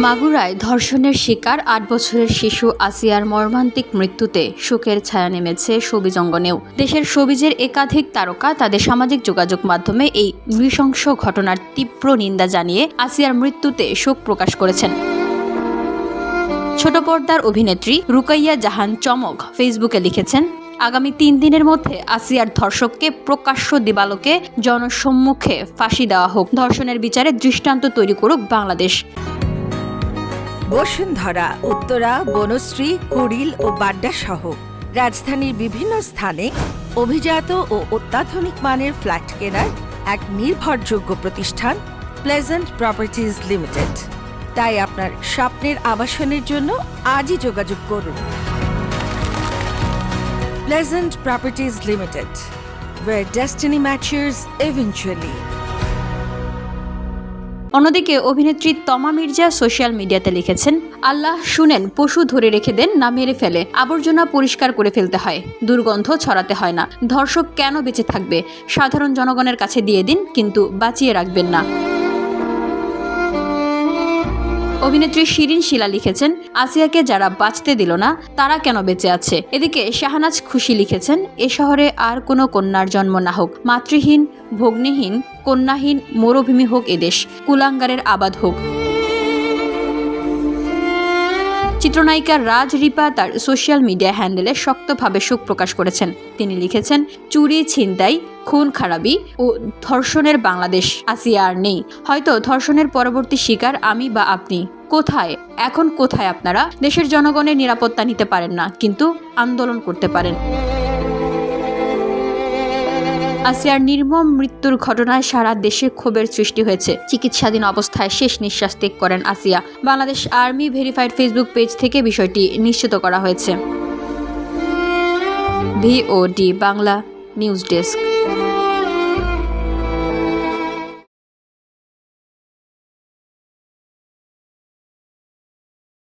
মাগুরায় ধর্ষণের শিকার ৮ বছরের শিশু আসিয়ার মর্মান্তিক মৃত্যুতে শোকের ছায়া নেমেছে শোবিজ অঙ্গনেও। দেশের শোবিজের একাধিক তারকা তাদের সামাজিক যোগাযোগ মাধ্যমে এই নৃশংস ঘটনার তীব্র নিন্দা জানিয়ে আসিয়ার মৃত্যুতে শোক প্রকাশ করেছেন। ছোট পর্দার অভিনেত্রী রুকাইয়া জাহান চমক ফেসবুকে লিখেছেন, আগামী ৩ দিনের মধ্যে আসিয়ার ধর্ষককে প্রকাশ্য দিবালোকে জনসম্মুখে ফাঁসি দেওয়া হোক। ধর্ষণের বিচারে দৃষ্টান্ত তৈরি করুক বাংলাদেশ। বসুন্ধরা, উত্তরা, বনশ্রী, কুড়িল ও বাড্ডা সহ রাজধানীর বিভিন্ন স্থানে অভিজাত ও অত্যাধুনিক মানের ফ্ল্যাট কেনার এক নির্ভরযোগ্য প্রতিষ্ঠান প্লেজেন্ট প্রপার্টিজ লিমিটেড। তাই আপনার স্বপ্নের আবাসনের জন্য আজই যোগাযোগ করুন। Pleasant properties limited, where destiny matches eventually. অন্যদিকে অভিনেত্রী তমা মির্জা সোশ্যাল মিডিয়াতে লিখেছেন, আল্লাহ শুনেন, পশু ধরে রেখে দেন না মেরে ফেলে, আবর্জনা পরিষ্কার করে ফেলতে হয়, দুর্গন্ধ ছড়াতে হয় না। ধর্ষক কেন বেঁচে থাকবে? সাধারণ জনগণের কাছে দিয়ে দিন, কিন্তু বাঁচিয়ে রাখবেন না। অভিনেত্রী শিরিন শিলা লিখেছেন, আসিয়াকে যারা বাঁচতে দিল না তারা কেন বেঁচে আছে? এদিকে শাহনাজ খুশি লিখেছেন, এ শহরে আর কোনো কন্যার জন্ম না হোক, মাতৃহীন, ভগ্নীহীন, কন্যাহীন মরুভূমি হোক এদেশ, কুলাঙ্গারের আবাদ হোক। চিত্রনায়িকা রাজ রিপা তার সোশ্যাল মিডিয়া হ্যান্ডেলে শক্তভাবে শোক প্রকাশ করেছেন। তিনি লিখেছেন, চুরি, ছিনতাই, খুন খারাপি ও ধর্ষণের বাংলাদেশ আসিয়া আর নেই। হয়তো ধর্ষণের পরবর্তী শিকার আমি বা আপনি। কোথায় এখন, কোথায় আপনারা? দেশের জনগণের নিরাপত্তা নিতে পারেন না, কিন্তু আন্দোলন করতে পারেন। আসিয়ার নির্মম মৃত্যুর ঘটনায় সারা দেশে ক্ষোভের সৃষ্টি হয়েছে। চিকিৎসাধীন অবস্থায় শেষ নিঃশ্বাস ত্যাগ করেন Asiya. Bangladesh army verified Facebook page থেকে বিষয়টি নিশ্চিত করা হয়েছে। VOD Bangla news desk.